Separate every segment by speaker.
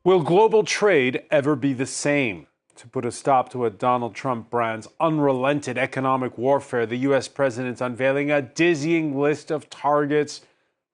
Speaker 1: Will global trade ever be the same? To put a stop to what Donald Trump brands unrelented economic warfare, the U.S. president's unveiling a dizzying list of targets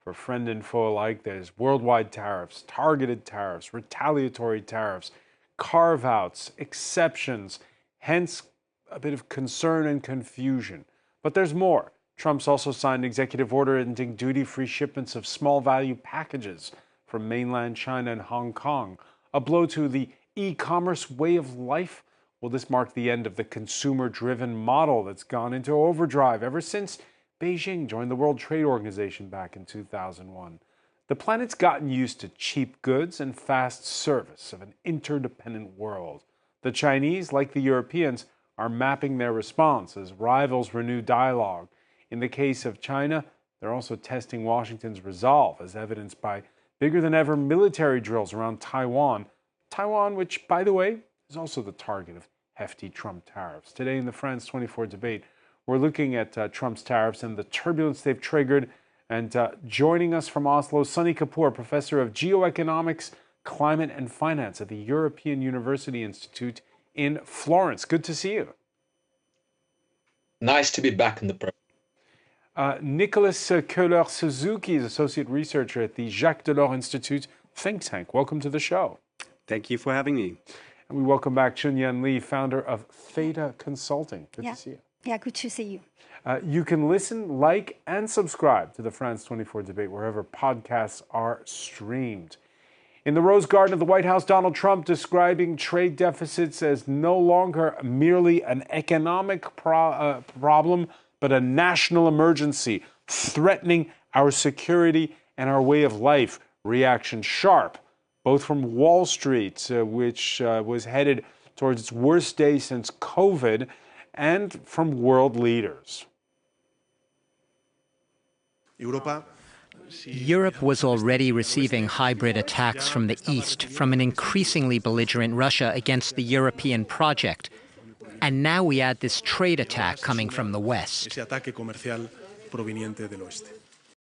Speaker 1: for friend and foe alike. There's worldwide tariffs, targeted tariffs, retaliatory tariffs, carve-outs, exceptions, hence a bit of concern and confusion. But there's more. Trump's also signed an executive order ending duty-free shipments of small-value packages from mainland China and Hong Kong. A blow to the e-commerce way of life? Will this mark the end of the consumer-driven model that's gone into overdrive ever since Beijing joined the World Trade Organization back in 2001? The planet's gotten used to cheap goods and fast service of an interdependent world. The Chinese, like the Europeans, are mapping their response as rivals renew dialogue. In the case of China, they're also testing Washington's resolve, as evidenced by bigger than ever military drills around Taiwan. Taiwan, which, by the way, is also the target of hefty Trump tariffs. Today in the France 24 debate, we're looking at Trump's tariffs and the turbulence they've triggered. And joining us from Oslo, Sunny Kapoor, professor of geoeconomics, climate and finance at the European University Institute in Florence. Good to see you.
Speaker 2: Nice to be back in the program.
Speaker 1: Nicholas Köhler-Suzuki is associate researcher at the Jacques Delors Institute think tank. Welcome to the show.
Speaker 3: Thank you for having me.
Speaker 1: And we welcome back Chunyan Lee, founder of Theta Consulting. Good to see you.
Speaker 4: Yeah, good to see you.
Speaker 1: You can listen, like, and subscribe to the France 24 debate wherever podcasts are streamed. In the Rose Garden of the White House, Donald Trump describing trade deficits as no longer merely an economic problem, but a national emergency, threatening our security and our way of life. Reaction sharp, both from Wall Street, which was headed towards its worst day since COVID, and from world leaders.
Speaker 5: Europe was already receiving hybrid attacks from the East, from an increasingly belligerent Russia against the European project. And now we add this trade attack coming from the West.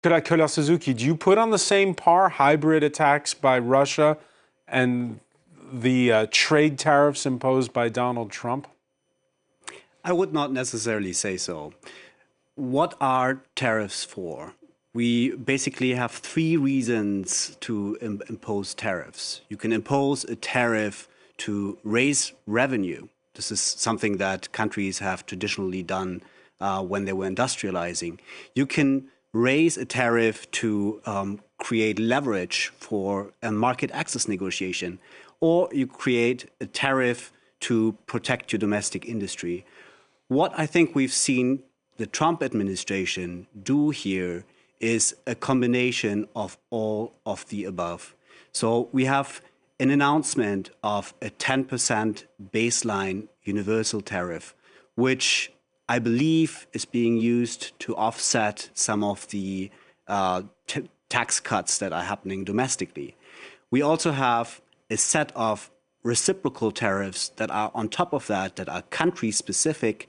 Speaker 1: Köhler-Suzuki, do you put on the same par hybrid attacks by Russia and the trade tariffs imposed by Donald Trump?
Speaker 3: I would not necessarily say so. What are tariffs for? We basically have three reasons to impose tariffs. You can impose a tariff to raise revenue. This is something that countries have traditionally done when they were industrializing. You can raise a tariff to create leverage for a market access negotiation, or you create a tariff to protect your domestic industry. What I think we've seen the Trump administration do here is a combination of all of the above. So we have an announcement of a 10% baseline universal tariff, which I believe is being used to offset some of the tax cuts that are happening domestically. We also have a set of reciprocal tariffs that are on top of that are country-specific,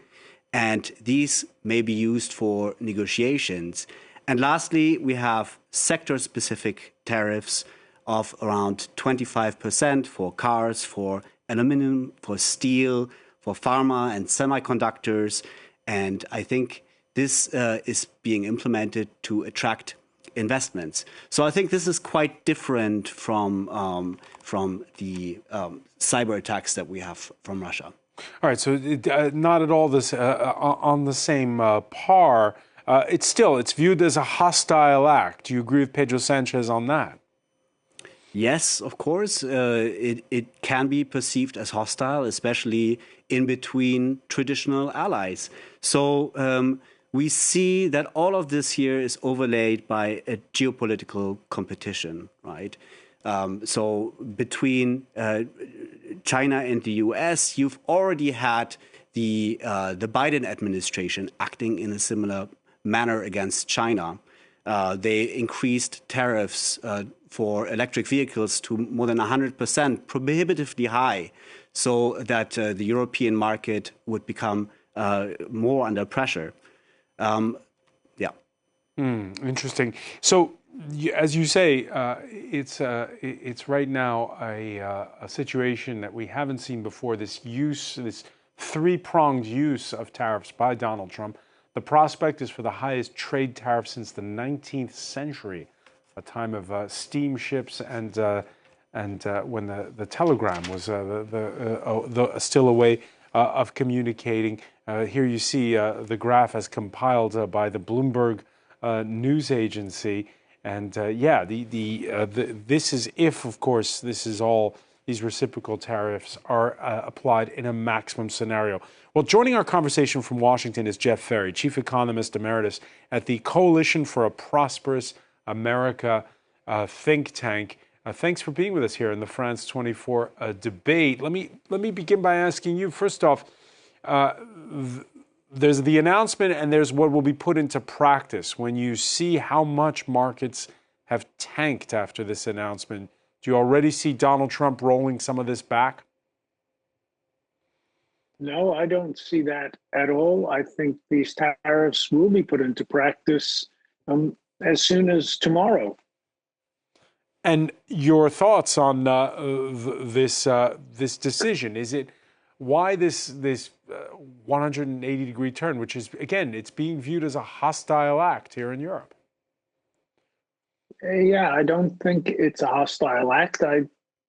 Speaker 3: and these may be used for negotiations. And lastly, we have sector-specific tariffs of around 25% for cars, for aluminum, for steel, for pharma and semiconductors. And I think this is being implemented to attract investments. So I think this is quite different from the cyber attacks that we have from Russia.
Speaker 1: All right, so not at all this on the same par. It's viewed as a hostile act. Do you agree with Pedro Sanchez on that?
Speaker 3: Yes, of course. It can be perceived as hostile, especially in between traditional allies. So we see that all of this here is overlaid by a geopolitical competition, right? So between China and the US, you've already had the Biden administration acting in a similar manner against China. They increased tariffs for electric vehicles to more than 100%, prohibitively high, so that the European market would become more under pressure.
Speaker 1: Interesting. So As you say, it's right now a situation that we haven't seen before. This three-pronged use of tariffs by Donald Trump. The prospect is for the highest trade tariff since the 19th century, a time of steamships and when the telegram was still a way of communicating. Here you see the graph as compiled by the Bloomberg news agency. And this is if, of course, these reciprocal tariffs are applied in a maximum scenario. Well, joining our conversation from Washington is Jeff Ferry, Chief Economist Emeritus at the Coalition for a Prosperous America think tank. Thanks for being with us here in the France 24 debate. Let me begin by asking you, first off, there's the announcement and there's what will be put into practice. When you see how much markets have tanked after this announcement, do you already see Donald Trump rolling some of this back?
Speaker 2: No, I don't see that at all. I think these tariffs will be put into practice as soon as tomorrow.
Speaker 1: And your thoughts on this decision? Is it why this 180-degree turn, which is, again, it's being viewed as a hostile act here in Europe?
Speaker 2: Yeah, I don't think it's a hostile act. I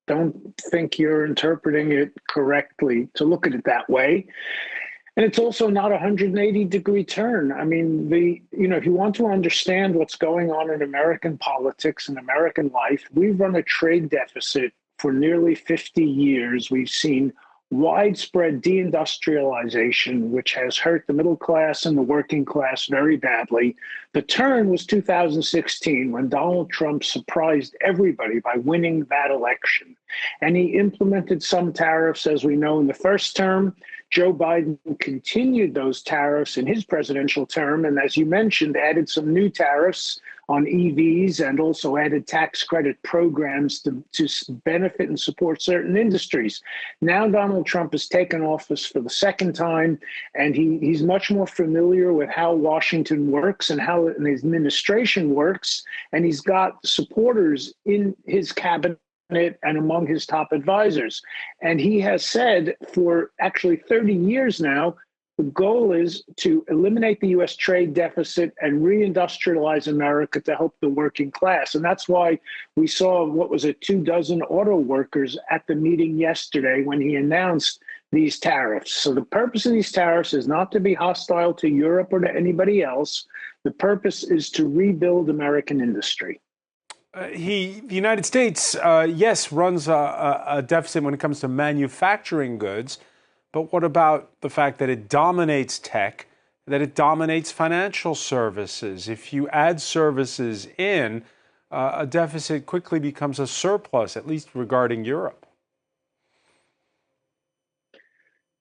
Speaker 2: don't think you're interpreting it correctly to look at it that way. And it's also not a 180-degree turn. I mean, if you want to understand what's going on in American politics and American life, we've run a trade deficit for nearly 50 years. We've seen widespread deindustrialization, which has hurt the middle class and the working class very badly. The turn was 2016, when Donald Trump surprised everybody by winning that election. And he implemented some tariffs, as we know, in the first term. Joe Biden continued those tariffs in his presidential term, and as you mentioned, added some new tariffs on EVs and also added tax credit programs to benefit and support certain industries. Now Donald Trump has taken office for the second time, and he's much more familiar with how Washington works and how his administration works, and he's got supporters in his cabinet and among his top advisors. And he has said for actually 30 years now, the goal is to eliminate the U.S. trade deficit and reindustrialize America to help the working class. And that's why we saw, 24 auto workers at the meeting yesterday when he announced these tariffs. So the purpose of these tariffs is not to be hostile to Europe or to anybody else. The purpose is to rebuild American industry.
Speaker 1: The United States, yes, runs a deficit when it comes to manufacturing goods, but what about the fact that it dominates tech, that it dominates financial services? If you add services in, a deficit quickly becomes a surplus, at least regarding Europe.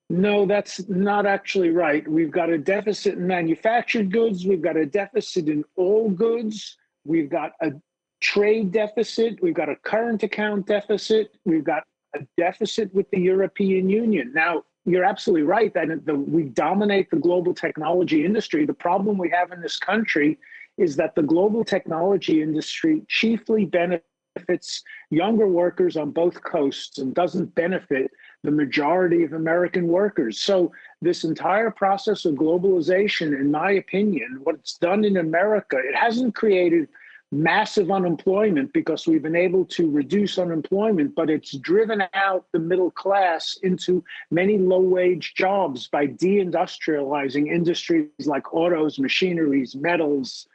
Speaker 2: No, that's not actually right. We've got a deficit in manufactured goods. We've got a deficit in all goods. We've got a trade deficit. We've got a current account deficit. We've got a deficit with the European Union. Now, you're absolutely right that we dominate the global technology industry. The problem we have in this country is that the global technology industry chiefly benefits younger workers on both coasts and doesn't benefit the majority of American workers. So this entire process of globalization, in my opinion, what it's done in America, it hasn't created massive unemployment because we've been able to reduce unemployment, but it's driven out the middle class into many low-wage jobs by deindustrializing industries like autos, machineries, metals,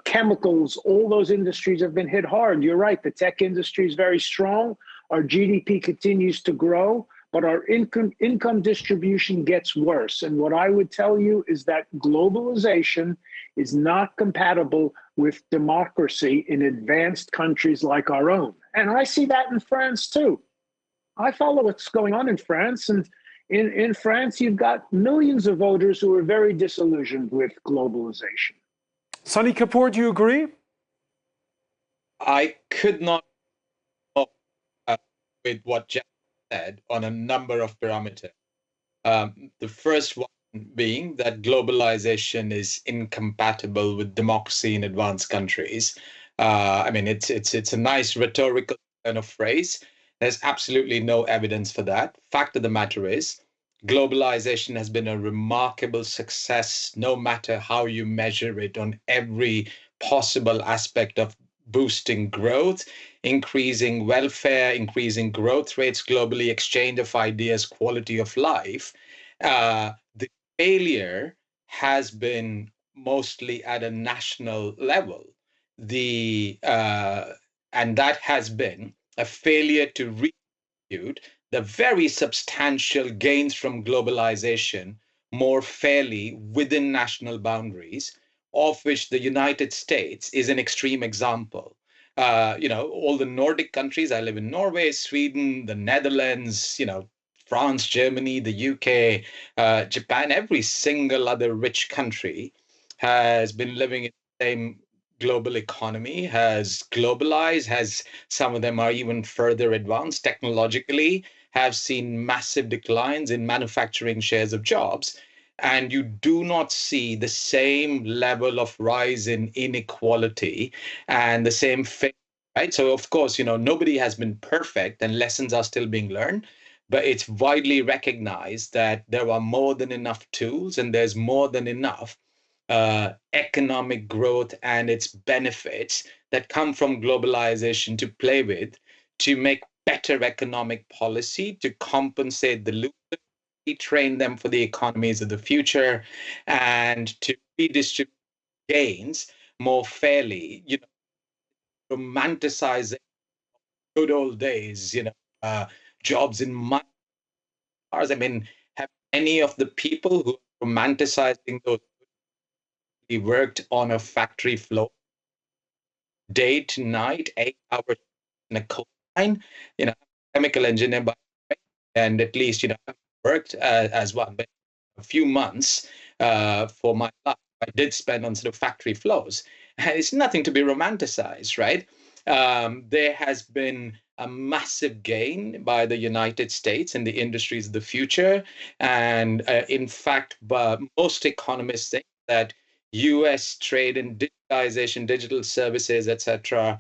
Speaker 2: chemicals. All those industries have been hit hard. You're right, the tech industry is very strong. Our GDP continues to grow, but our income distribution gets worse. And what I would tell you is that globalization is not compatible with democracy in advanced countries like our own. And I see that in France too. I follow what's going on in France. And in France, you've got millions of voters who are very disillusioned with globalization.
Speaker 1: Sunny Kapoor, do you agree?
Speaker 4: I could not with what Jeff said on a number of parameters. The first one being that globalization is incompatible with democracy in advanced countries. I mean, it's a nice rhetorical kind of phrase. There's absolutely no evidence for that. Fact of the matter is, globalization has been a remarkable success, no matter how you measure it, on every possible aspect of boosting growth, increasing welfare, increasing growth rates globally, exchange of ideas, quality of life. The failure has been mostly at a national level. The And that has been a failure to redistribute the very substantial gains from globalization more fairly within national boundaries, of which the United States is an extreme example. All the Nordic countries, I live in Norway, Sweden, the Netherlands, France, Germany, the UK, Japan, every single other rich country has been living in the same global economy, has globalized, has some of them are even further advanced technologically, have seen massive declines in manufacturing shares of jobs. And you do not see the same level of rise in inequality and the same failure, right? So, of course, nobody has been perfect and lessons are still being learned. But it's widely recognized that there are more than enough tools and there's more than enough economic growth and its benefits that come from globalization to play with, to make better economic policy, to compensate the losers, retrain them for the economies of the future, and to redistribute gains more fairly. Romanticizing good old days, jobs in mines. I mean, have any of the people who are romanticizing those worked on a factory floor day to night, 8 hours in a coal mine? Chemical engineer by trade, and at least I've worked as one, but a few months for my life I did spend on sort of factory floors, and it's nothing to be romanticized, right? There has been a massive gain by the United States in the industries of the future, and in fact, most economists think that U.S. trade in digitization, digital services, etc.,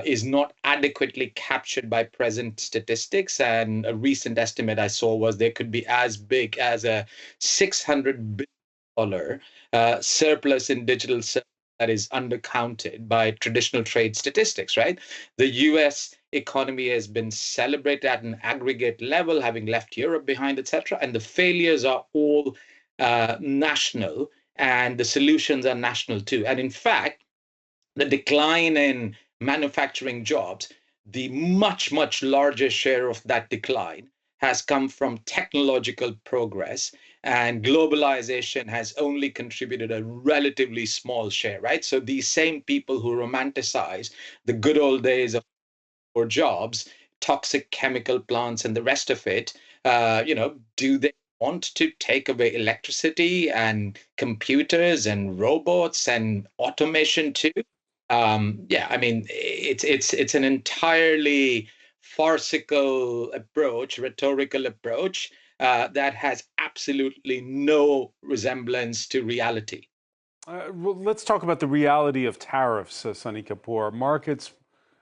Speaker 4: is not adequately captured by present statistics. And a recent estimate I saw was there could be as big as a $600 billion surplus in digital services that is undercounted by traditional trade statistics, right? The US economy has been celebrated at an aggregate level, having left Europe behind, etc. And the failures are all national, and the solutions are national too. And in fact, the decline in manufacturing jobs, the much, much larger share of that decline has come from technological progress, and globalization has only contributed a relatively small share, right? So these same people who romanticize the good old days of poor jobs, toxic chemical plants, and the rest of it, do they want to take away electricity and computers and robots and automation too? Yeah, I mean, it's an entirely farcical approach, rhetorical approach that has absolutely no resemblance to reality.
Speaker 1: Well, let's talk about the reality of tariffs, Sunny Kapoor. Markets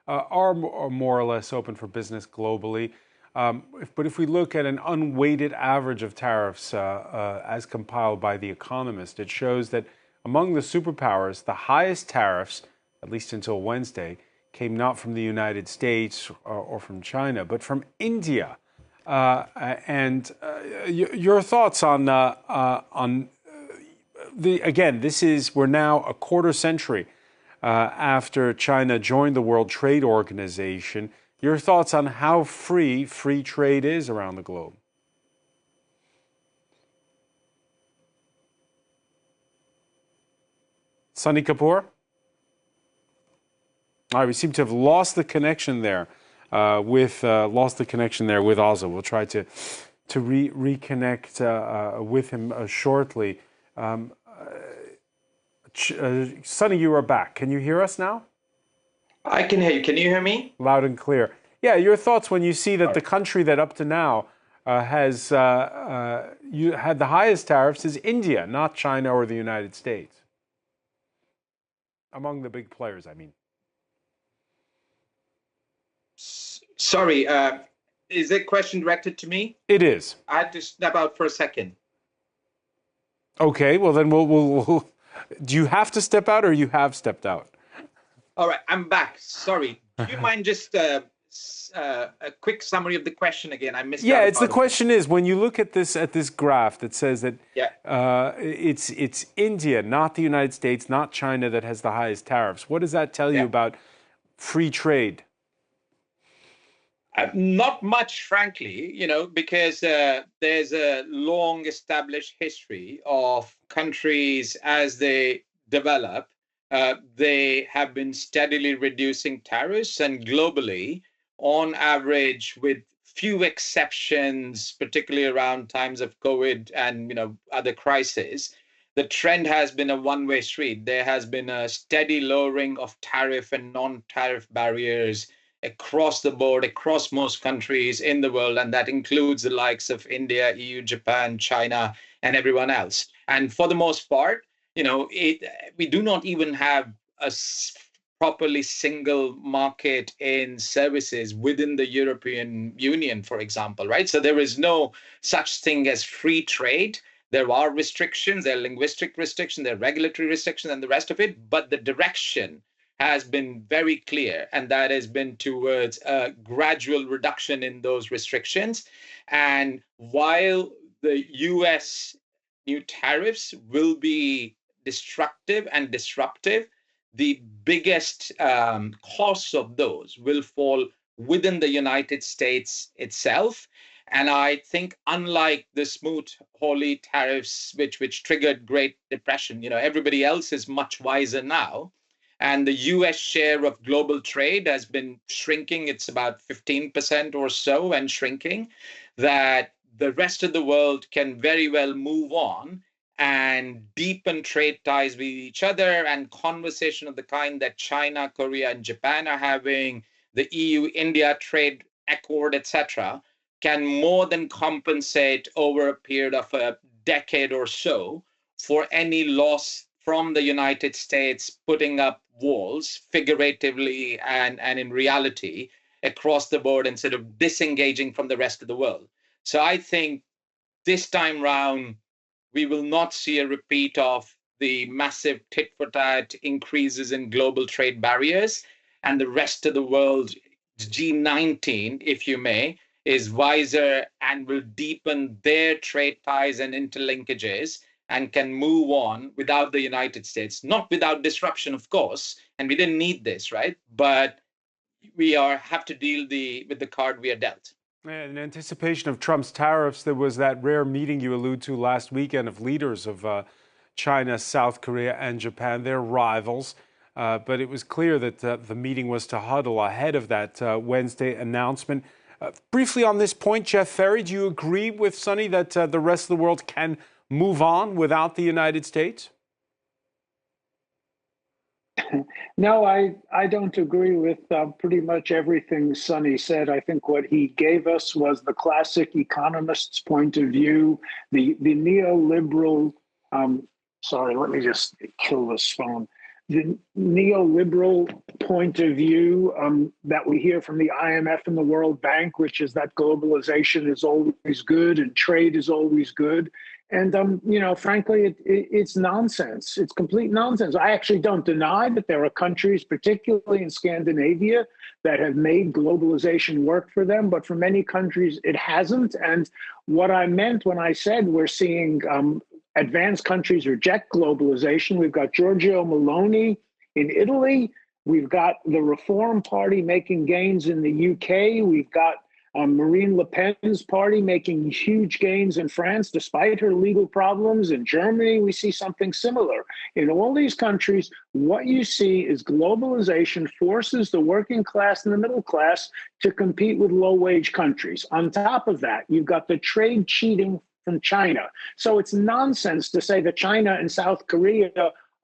Speaker 1: are more or less open for business globally. But if we look at an unweighted average of tariffs as compiled by The Economist, it shows that among the superpowers, the highest tariffs, at least until Wednesday, came not from the United States or from China, but from India. Your thoughts on we're now a quarter century after China joined the World Trade Organization. Your thoughts on how free trade is around the globe? Sunny Kapoor? All right, we seem to have lost the connection there with Ozza. We'll try to reconnect with him shortly. Sunny, you are back. Can you hear us now?
Speaker 4: I can hear you. Can you hear me?
Speaker 1: Loud and clear. Yeah, your thoughts when you see that the country that up to now has had the highest tariffs is India, not China or the United States. Among the big players, I mean.
Speaker 4: Sorry, is the question directed to me?
Speaker 1: It is.
Speaker 4: I had to step out for a second.
Speaker 1: Okay, well then we'll do you have to step out or you have stepped out?
Speaker 4: All right, I'm back. Sorry. Do you mind just a quick summary of the question again? I missed out.
Speaker 1: Yeah, it's the question is when you look at this graph that says that
Speaker 4: Yeah.
Speaker 1: it's India, not the United States, not China that has the highest tariffs. What does that tell you about free trade?
Speaker 4: Not much, frankly, because there's a long established history of countries as they develop. They have been steadily reducing tariffs, and globally, on average, with few exceptions, particularly around times of COVID and other crises, the trend has been a one-way street. There has been a steady lowering of tariff and non-tariff barriers across the board, across most countries in the world, and that includes the likes of India, EU, Japan, China, and everyone else. And for the most part, we do not even have a properly single market in services within the European Union, for example, right? So there is no such thing as free trade. There are restrictions, there are linguistic restrictions, there are regulatory restrictions, and the rest of it, but the direction has been very clear, and that has been towards a gradual reduction in those restrictions. And while the US new tariffs will be destructive and disruptive, the biggest costs of those will fall within the United States itself. And I think, unlike the smooth, holy tariffs, which triggered Great Depression, everybody else is much wiser now. And the US share of global trade has been shrinking. It's about 15% or so and shrinking, that the rest of the world can very well move on and deepen trade ties with each other, and conversation of the kind that China, Korea, and Japan are having, the EU-India trade accord, etc., can more than compensate over a period of a decade or so for any loss from the United States putting up walls, figuratively and in reality, across the board, instead of disengaging from the rest of the world. So I think this time round, we will not see a repeat of the massive tit-for-tat increases in global trade barriers, and the rest of the world, G19, if you may, is wiser and will deepen their trade ties and interlinkages and can move on without the United States, not without disruption, of course. And we didn't need this, right? But we have to deal with the card we are dealt.
Speaker 1: In anticipation of Trump's tariffs, there was that rare meeting you allude to last weekend of leaders of China, South Korea, and Japan. They're rivals. But it was clear that the meeting was to huddle ahead of that Wednesday announcement. Briefly on this point, Jeff Ferry, do you agree with Sonny that the rest of the world can move on without the United States?
Speaker 2: No, I don't agree with pretty much everything Sonny said. I think what he gave us was the classic economist's point of view, the neoliberal, sorry, let me just kill this phone. The neoliberal point of view that we hear from the IMF and the World Bank, which is that globalization is always good and trade is always good. And, frankly, it's nonsense. It's complete nonsense. I actually don't deny that there are countries, particularly in Scandinavia, that have made globalization work for them. But for many countries, it hasn't. And what I meant when I said we're seeing advanced countries reject globalization, we've got Giorgio Meloni in Italy. We've got the Reform Party making gains in the UK. We've got Marine Le Pen's party making huge gains in France, despite her legal problems. In Germany, we see something similar. In all these countries, what you see is globalization forces the working class and the middle class to compete with low-wage countries. On top of that, you've got the trade cheating from China. So it's nonsense to say that China and South Korea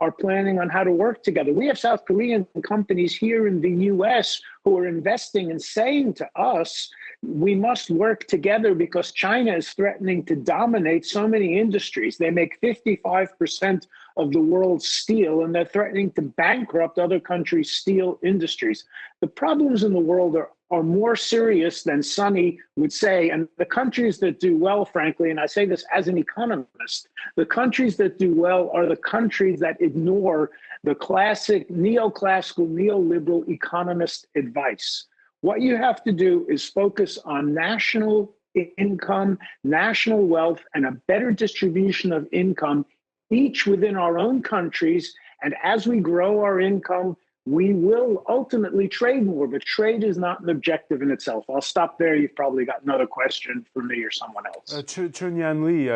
Speaker 2: are planning on how to work together. We have South Korean companies here in the US who are investing and saying to us, we must work together because China is threatening to dominate so many industries. They make 55% of the world's steel, and they're threatening to bankrupt other countries' steel industries. The problems in the world are more serious than Sonny would say. And the countries that do well, frankly, and I say this as an economist, the countries that do well are the countries that ignore the classic neoclassical, neoliberal economist advice. What you have to do is focus on national income, national wealth, and a better distribution of income, each within our own countries. And as we grow our income, we will ultimately trade more, but trade is not an objective in itself. I'll stop there. You've probably got another question for me or someone else.
Speaker 1: Chunyan Lee,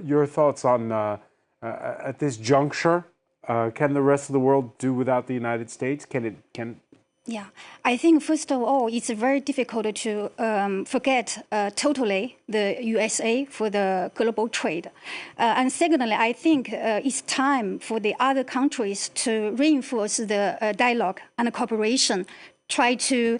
Speaker 1: your thoughts on at this juncture? Can the rest of the world do without the United States?
Speaker 6: Yeah, I think first of all, it's very difficult to forget totally the USA for the global trade. And secondly, I think it's time for the other countries to reinforce the dialogue and cooperation, try to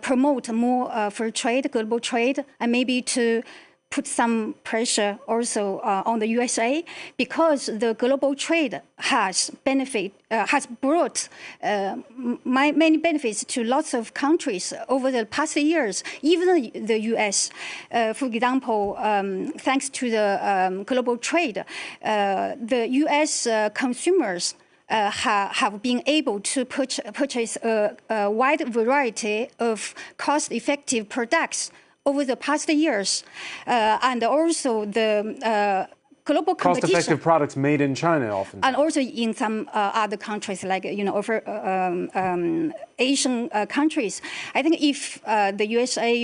Speaker 6: promote more free trade, global trade, and maybe to put some pressure also on the USA, because the global trade has brought many benefits to lots of countries over the past years, even the US. For example, thanks to the global trade, the US consumers have been able to purchase a wide variety of cost-effective products over the past years, and also the global competition.
Speaker 1: Cost-effective products made in China often.
Speaker 6: And also in some other countries, like, Asian countries. I think if the USA,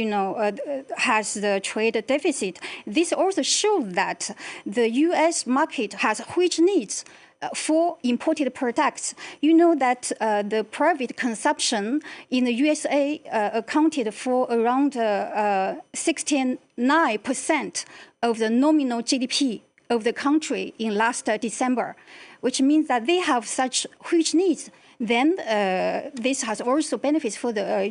Speaker 6: has the trade deficit, this also shows that the US market has huge needs for imported products. You know that the private consumption in the USA accounted for around 69% of the nominal GDP of the country in last December, which means that they have such huge needs. Then this has also benefits for the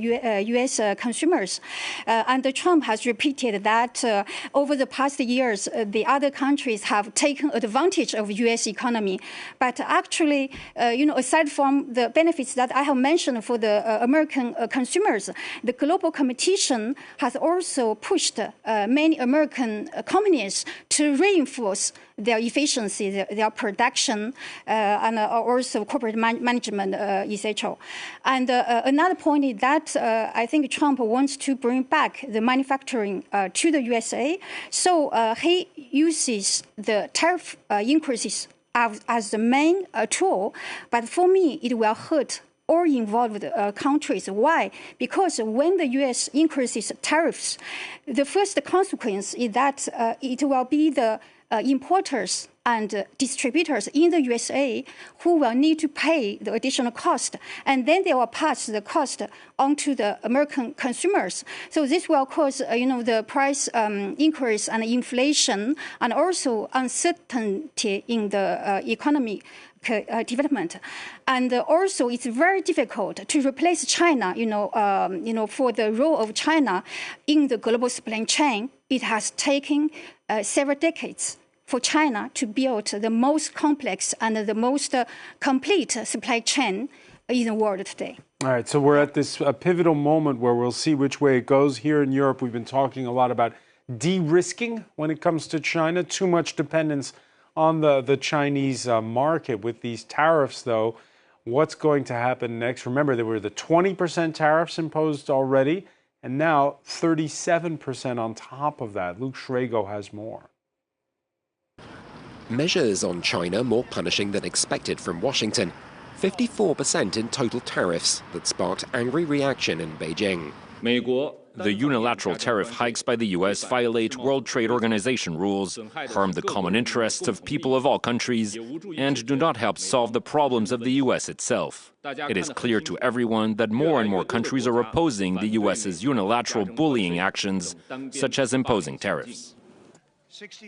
Speaker 6: U.S. Consumers. And Trump has repeated that over the past years, the other countries have taken advantage of U.S. economy. But actually, aside from the benefits that I have mentioned for the American consumers, the global competition has also pushed many American companies to reinforce their efficiency, their production, and also corporate management, etc. And another point is that I think Trump wants to bring back the manufacturing to the USA. So he uses the tariff increases as the main tool. But for me, it will hurt all involved countries. Why? Because when the U.S. increases tariffs, the first consequence is that it will be the importers and distributors in the USA who will need to pay the additional cost, and then they will pass the cost on to the American consumers. So this will cause, the price increase and inflation, and also uncertainty in the economy development. And also, it's very difficult to replace China. For the role of China in the global supply chain, it has taken several decades for China to build the most complex and the most complete supply chain in the world today.
Speaker 1: All right, so we're at this pivotal moment where we'll see which way it goes. Here in Europe, we've been talking a lot about de-risking when it comes to China, too much dependence on the Chinese market. With these tariffs, though, what's going to happen next? Remember, there were the 20% tariffs imposed already, and now 37% on top of that. Luke Schrago has more.
Speaker 7: Measures on China more punishing than expected from Washington. 54% in total tariffs that sparked angry reaction in Beijing.
Speaker 8: The unilateral tariff hikes by the U.S. violate World Trade Organization rules, harm the common interests of people of all countries, and do not help solve the problems of the U.S. itself. It is clear to everyone that more and more countries are opposing the U.S.'s unilateral bullying actions, such as imposing tariffs.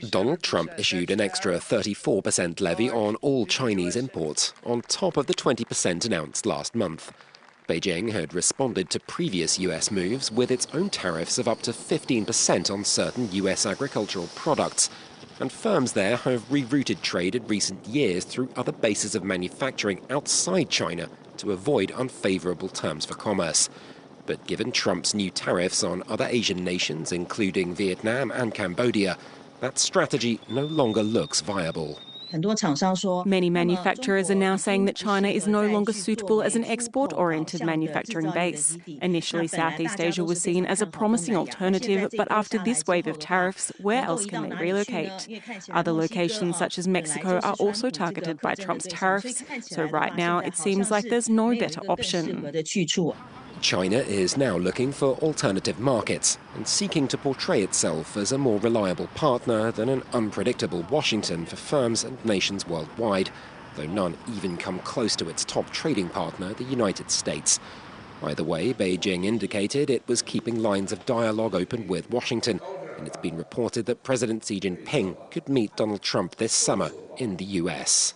Speaker 7: Donald Trump issued an extra 34% levy on all Chinese imports, on top of the 20% announced last month. Beijing had responded to previous U.S. moves with its own tariffs of up to 15% on certain U.S. agricultural products, and firms there have rerouted trade in recent years through other bases of manufacturing outside China to avoid unfavorable terms for commerce. But given Trump's new tariffs on other Asian nations, including Vietnam and Cambodia, that strategy no longer looks viable.
Speaker 9: Many manufacturers are now saying that China is no longer suitable as an export-oriented manufacturing base. Initially, Southeast Asia was seen as a promising alternative, but after this wave of tariffs, where else can they relocate? Other locations, such as Mexico, are also targeted by Trump's tariffs, so right now it seems like there's no better option.
Speaker 7: China is now looking for alternative markets and seeking to portray itself as a more reliable partner than an unpredictable Washington for firms and nations worldwide, though none even come close to its top trading partner, the United States. Either way, Beijing indicated it was keeping lines of dialogue open with Washington, and it's been reported that President Xi Jinping could meet Donald Trump this summer in the US.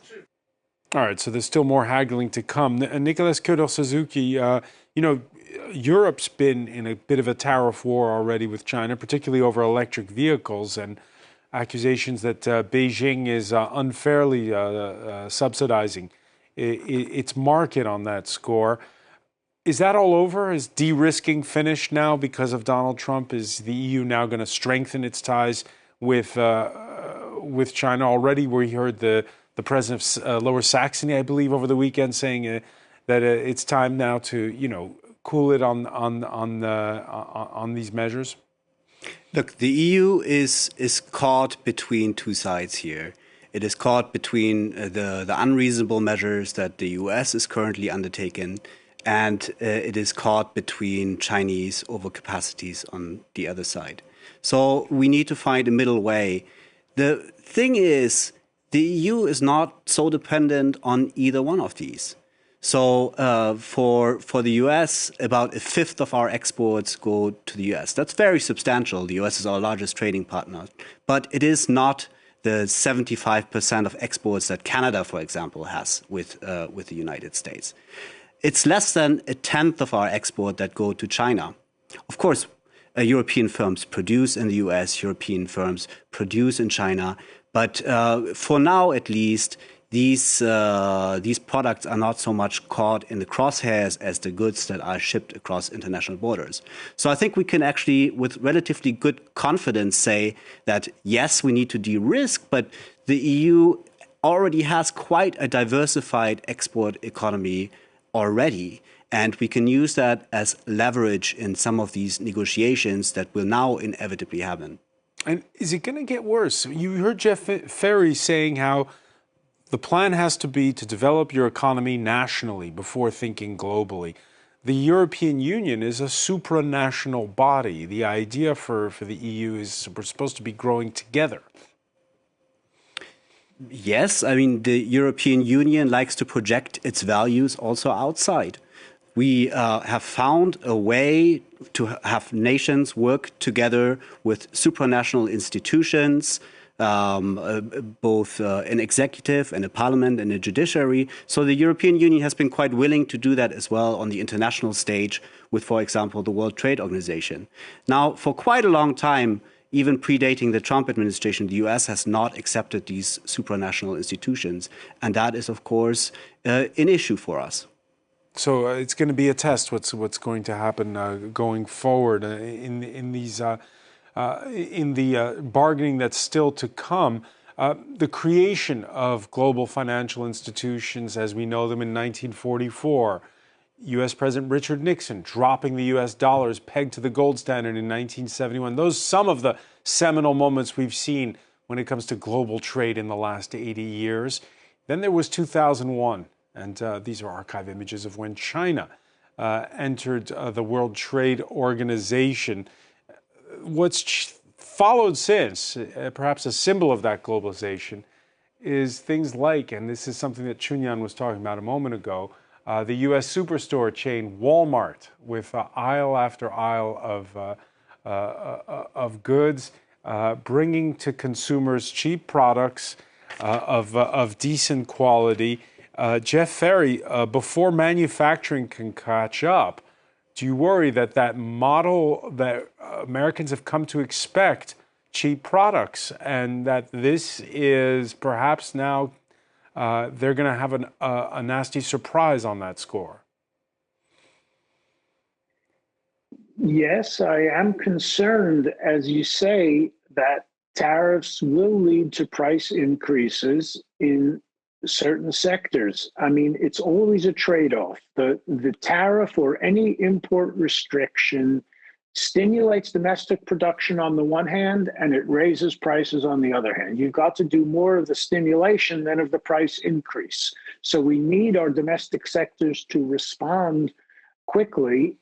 Speaker 1: All right, so there's still more haggling to come. Nicholas Kyodo-Suzuki, Europe's been in a bit of a tariff war already with China, particularly over electric vehicles, and accusations that Beijing is unfairly subsidizing its market on that score. Is that all over? Is de-risking finished now because of Donald Trump? Is the EU now going to strengthen its ties with China? Already we heard the president of Lower Saxony, I believe, over the weekend saying that it's time now to, cool it on these measures?
Speaker 3: Look, the EU is caught between two sides here. It is caught between the unreasonable measures that the US is currently undertaking, and it is caught between Chinese overcapacities on the other side. So we need to find a middle way. The thing is, the EU is not so dependent on either one of these. So for the US, about a fifth of our exports go to the US. That's very substantial. The US is our largest trading partner. But it is not the 75% of exports that Canada, for example, has with the United States. It's less than a tenth of our export that go to China. Of course, European firms produce in the US, European firms produce in China. But for now, at least, these products are not so much caught in the crosshairs as the goods that are shipped across international borders. So I think we can actually, with relatively good confidence, say that, yes, we need to de-risk, but the EU already has quite a diversified export economy already. And we can use that as leverage in some of these negotiations that will now inevitably happen.
Speaker 1: And is it going to get worse? You heard Jeff Ferry saying how the plan has to be to develop your economy nationally before thinking globally. The European Union is a supranational body. The idea for the EU is we're supposed to be growing together.
Speaker 3: Yes, I mean, the European Union likes to project its values also outside. We have found a way to have nations work together with supranational institutions, both an executive and a parliament and a judiciary. So the European Union has been quite willing to do that as well on the international stage with, for example, the World Trade Organization. Now, for quite a long time, even predating the Trump administration, the US has not accepted these supranational institutions. And that is, of course, an issue for us.
Speaker 1: So it's going to be a test. What's going to happen going forward in the bargaining that's still to come. The creation of global financial institutions as we know them in 1944. U.S. President Richard Nixon dropping the U.S. dollars pegged to the gold standard in 1971. Those some of the seminal moments we've seen when it comes to global trade in the last 80 years. Then there was 2001. And these are archive images of when China entered the World Trade Organization. What's followed since, perhaps a symbol of that globalization, is things like, and this is something that Chunyan was talking about a moment ago, the U.S. superstore chain Walmart with aisle after aisle of goods, bringing to consumers cheap products of decent quality. Jeff Ferry, before manufacturing can catch up, do you worry that model that Americans have come to expect, cheap products, and that this is perhaps now they're going to have a nasty surprise on that score?
Speaker 2: Yes, I am concerned, as you say, that tariffs will lead to price increases in certain sectors. I mean, it's always a trade-off. The tariff or any import restriction stimulates domestic production on the one hand, and it raises prices on the other hand. You've got to do more of the stimulation than of the price increase. So we need our domestic sectors to respond quickly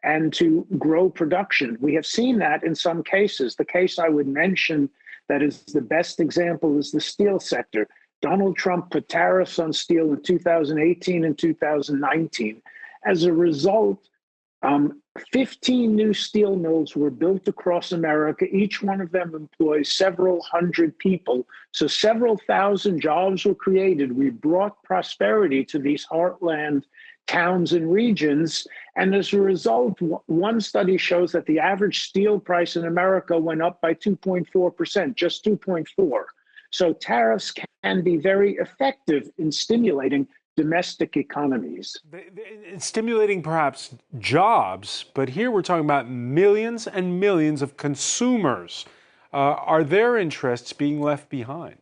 Speaker 2: and to grow production. We have seen that in some cases. The case I would mention that is the best example is the steel sector. Donald Trump put tariffs on steel in 2018 and 2019. As a result, 15 new steel mills were built across America. Each one of them employs several hundred people. So several thousand jobs were created. We brought prosperity to these heartland towns and regions. And as a result, one study shows that the average steel price in America went up by 2.4%, just 2.4. So tariffs can be very effective in stimulating domestic economies.
Speaker 1: It's stimulating perhaps jobs, but here we're talking about millions and millions of consumers. Are their interests being left behind?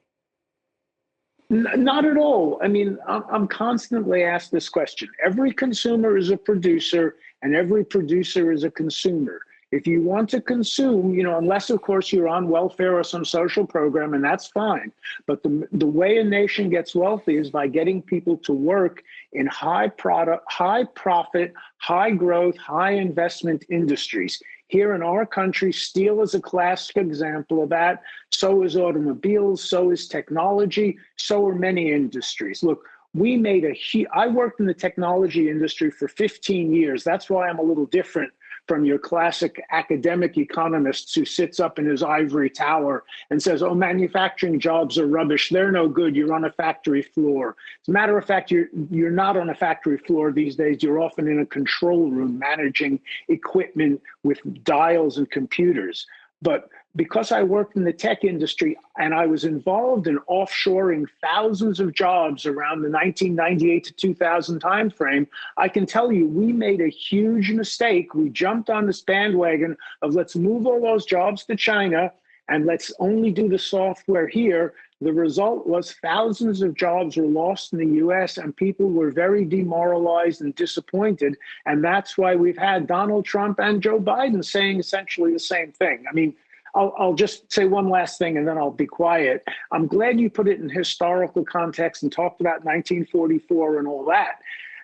Speaker 2: Not at all. I mean, I'm constantly asked this question. Every consumer is a producer and every producer is a consumer. If you want to consume, unless of course you're on welfare or some social program, and that's fine. But the way a nation gets wealthy is by getting people to work in high profit, high growth, high investment industries. Here in our country, steel is a classic example of that. So is automobiles, so is technology, so are many industries. Look, I worked in the technology industry for 15 years. That's why I'm a little different from your classic academic economists who sits up in his ivory tower and says, oh, manufacturing jobs are rubbish. They're no good. You're on a factory floor. As a matter of fact, you're not on a factory floor these days. You're often in a control room managing equipment with dials and computers. But because I worked in the tech industry and I was involved in offshoring thousands of jobs around the 1998 to 2000 timeframe, I can tell you we made a huge mistake. We jumped on this bandwagon of let's move all those jobs to China and let's only do the software here. The result was thousands of jobs were lost in the US and people were very demoralized and disappointed. And that's why we've had Donald Trump and Joe Biden saying essentially the same thing. I mean, I'll just say one last thing and then I'll be quiet. I'm glad you put it in historical context and talked about 1944 and all that.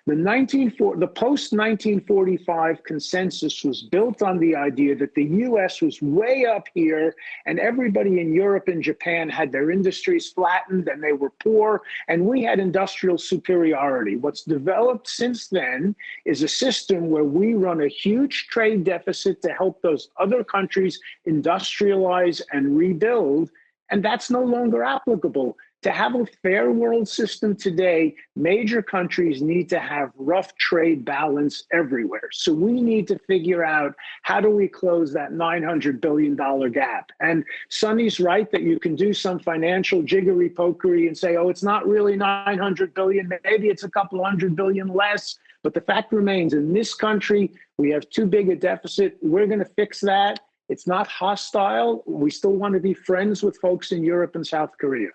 Speaker 2: The post-1945 consensus was built on the idea that the U.S. was way up here and everybody in Europe and Japan had their industries flattened and they were poor and we had industrial superiority. What's developed since then is a system where we run a huge trade deficit to help those other countries industrialize and rebuild, and that's no longer applicable. To have a fair world system today, major countries need to have rough trade balance everywhere. So we need to figure out how do we close that $900 billion gap. And Sonny's right that you can do some financial jiggery pokery and say, oh, it's not really 900 billion, maybe it's a couple hundred billion less. But the fact remains, in this country, we have too big a deficit. We're going to fix that. It's not hostile. We still want to be friends with folks in Europe and South Korea.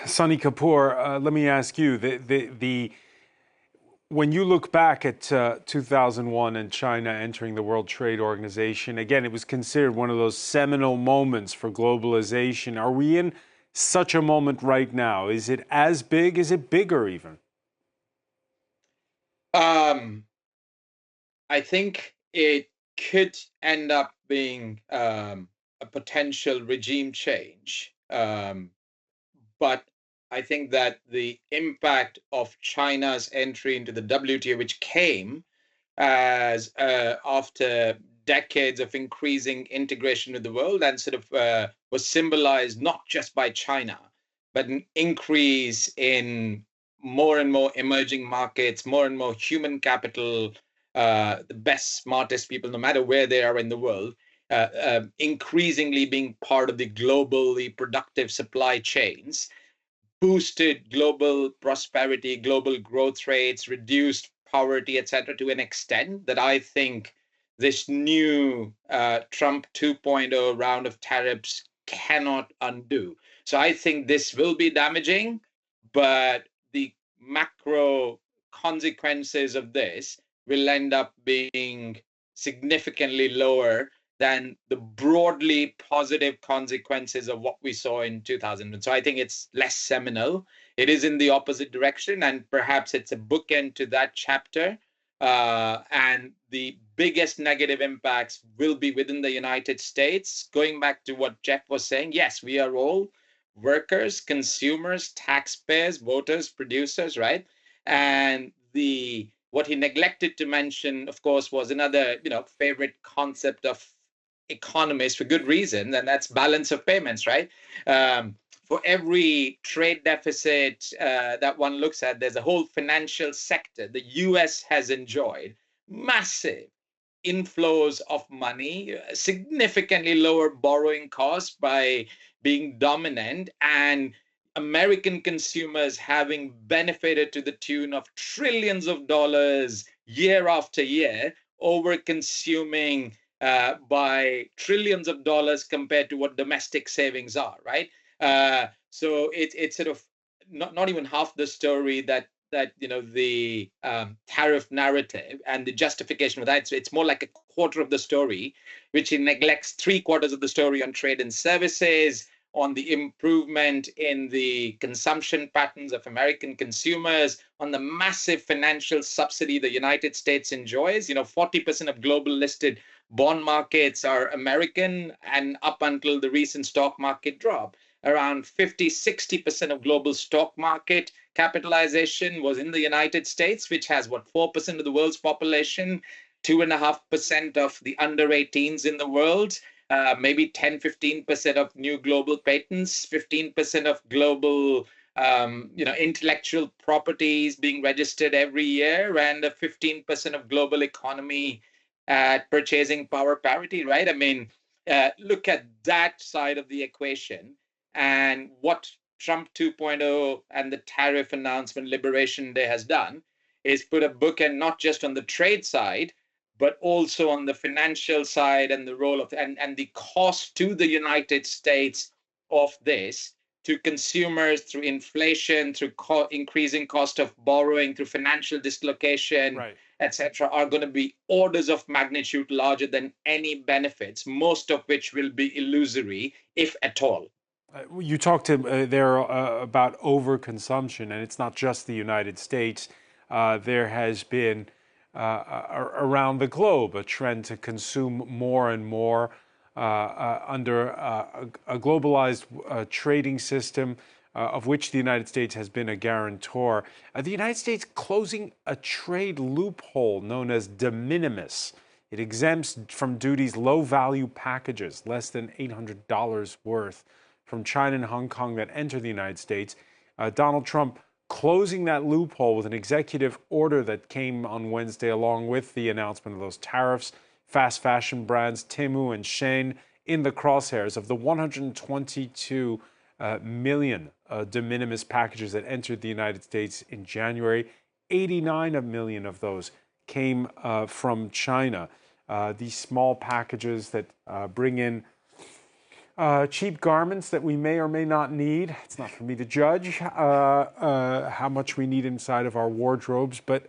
Speaker 1: Sonny Kapoor, let me ask you, when you look back at 2001 and China entering the World Trade Organization, again, it was considered one of those seminal moments for globalization. Are we in such a moment right now? Is it as big? Is it bigger even?
Speaker 4: I think it could end up being a potential regime change. But I think that the impact of China's entry into the WTO, which came as after decades of increasing integration with the world and sort of was symbolized not just by China, but an increase in more and more emerging markets, more and more human capital, the best, smartest people, no matter where they are in the world, increasingly being part of the globally productive supply chains, boosted global prosperity, global growth rates, reduced poverty, etc., to an extent that I think this new Trump 2.0 round of tariffs cannot undo. So I think this will be damaging, but the macro consequences of this will end up being significantly lower than the broadly positive consequences of what we saw in 2000. So I think it's less seminal. It is in the opposite direction, and perhaps it's a bookend to that chapter. And the biggest negative impacts will be within the United States. Going back to what Jeff was saying, yes, we are all workers, consumers, taxpayers, voters, producers, right? And what he neglected to mention, of course, was another favorite concept of economists for good reason, and that's balance of payments, right? For every trade deficit that one looks at, there's a whole financial sector. The US has enjoyed massive inflows of money, significantly lower borrowing costs by being dominant, and American consumers having benefited to the tune of trillions of dollars year after year, over consuming by trillions of dollars compared to what domestic savings are, right? So it's sort of not even half the story that the tariff narrative and the justification of that. It's more like a quarter of the story, which it neglects 3/4 of the story on trade and services, on the improvement in the consumption patterns of American consumers, on the massive financial subsidy the United States enjoys. 40% of global listed bond markets are American, and up until the recent stock market drop, around 50-60% of global stock market capitalization was in the United States, which has 4% of the world's population, 2.5% of the under 18s in the world, maybe 10-15% of new global patents, 15% of global intellectual properties being registered every year, and 15% of global economy at purchasing power parity, right? I mean, look at that side of the equation. And what Trump 2.0 and the tariff announcement Liberation Day has done is put a bookend not just on the trade side, but also on the financial side, and the role of and the cost to the United States of this to consumers through inflation, through increasing cost of borrowing, through financial dislocation, right, etc., are going to be orders of magnitude larger than any benefits, most of which will be illusory, if at all.
Speaker 1: You talked there about overconsumption, and it's not just the United States. There has been around the globe a trend to consume more and more under a globalized trading system of which the United States has been a guarantor. The United States closing a trade loophole known as de minimis. It exempts from duties low-value packages, less than $800 worth, from China and Hong Kong that enter the United States. Donald Trump closing that loophole with an executive order that came on Wednesday along with the announcement of those tariffs. Fast fashion brands Temu and Shein in the crosshairs of the 122 million de minimis packages that entered the United States in January. 89 million of those came from China. These small packages that bring in cheap garments that we may or may not need. It's not for me to judge how much we need inside of our wardrobes. But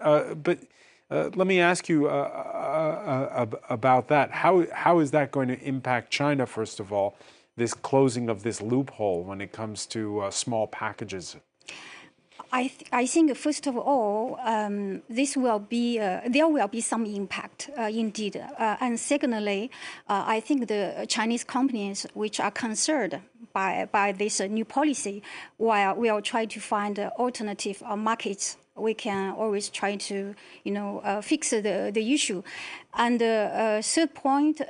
Speaker 1: let me ask you about that. How is that going to impact China, first of all, this closing of this loophole when it comes to small packages?
Speaker 6: I think, first of all, there will be some impact, indeed. And secondly, I think the Chinese companies which are concerned by this new policy will try to find alternative markets. We can always try to, fix the issue. And third point,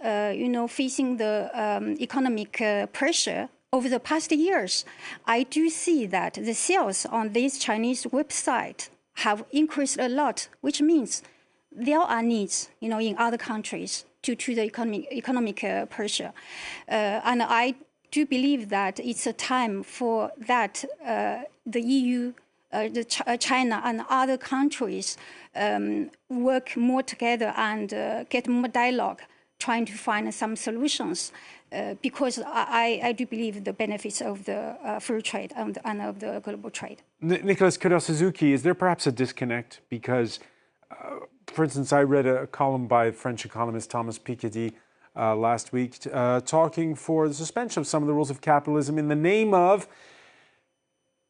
Speaker 6: facing the economic pressure. Over the past years, I do see that the sales on this Chinese website have increased a lot, which means there are needs, in other countries due to the economic pressure. And I do believe that it's a time for that the EU China and other countries work more together and get more dialogue, trying to find some solutions. Because I do believe the benefits of the free trade and of the global trade.
Speaker 1: Nicolas Coder-Suzuki, is there perhaps a disconnect? Because, for instance, I read a column by French economist Thomas Piketty last week talking for the suspension of some of the rules of capitalism in the name of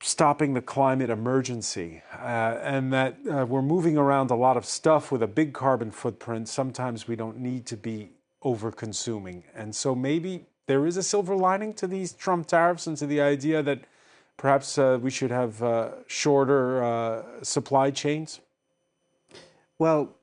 Speaker 1: stopping the climate emergency, and that we're moving around a lot of stuff with a big carbon footprint. Sometimes we don't need to be over-consuming. And so maybe there is a silver lining to these Trump tariffs and to the idea that perhaps we should have shorter supply chains?
Speaker 3: Well,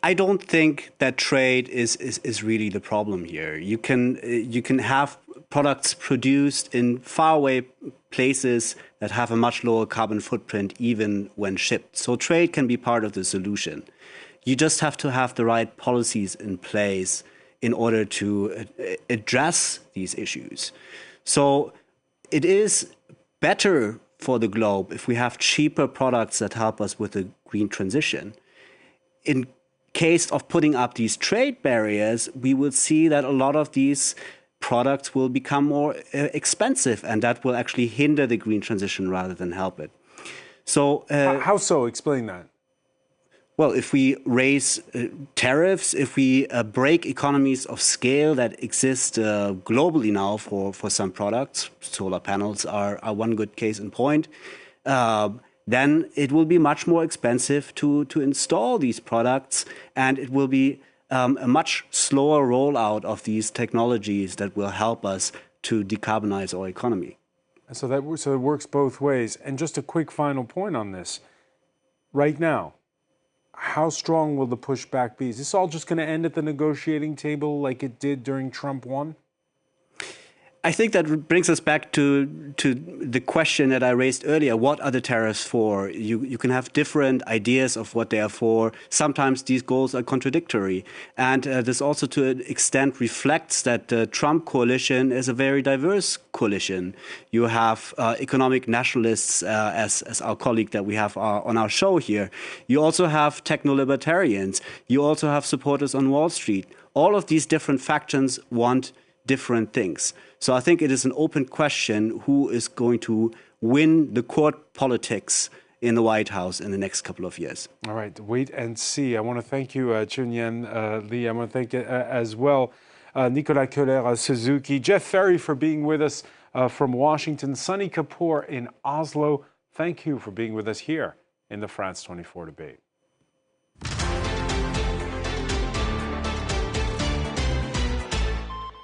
Speaker 3: I don't think that trade is really the problem here. You can have products produced in faraway places that have a much lower carbon footprint even when shipped. So trade can be part of the solution. You just have to have the right policies in place in order to address these issues. So it is better for the globe if we have cheaper products that help us with the green transition. In case of putting up these trade barriers, we will see that a lot of these products will become more expensive, and that will actually hinder the green transition rather than help it. So,
Speaker 1: how so? Explain that.
Speaker 3: Well, if we raise tariffs, if we break economies of scale that exist globally now for some products, solar panels are one good case in point, then it will be much more expensive to install these products, and it will be a much slower rollout of these technologies that will help us to decarbonize our economy.
Speaker 1: So it works both ways. And just a quick final point on this. Right now, how strong will the pushback be? Is this all just going to end at the negotiating table like it did during Trump 1?
Speaker 3: I think that brings us back to the question that I raised earlier. What are the tariffs for? You can have different ideas of what they are for. Sometimes these goals are contradictory. And this also to an extent reflects that the Trump coalition is a very diverse coalition. You have economic nationalists, as our colleague that we have on our show here. You also have techno-libertarians. You also have supporters on Wall Street. All of these different factions want different things. So I think it is an open question who is going to win the court politics in the White House in the next couple of years.
Speaker 1: All right, wait and see. I want to thank you, Chunyan Lee. I want to thank as well Nicolas Coder-Suzuki, Jeff Ferry for being with us from Washington, Sunny Kapoor in Oslo. Thank you for being with us here in the France 24 debate.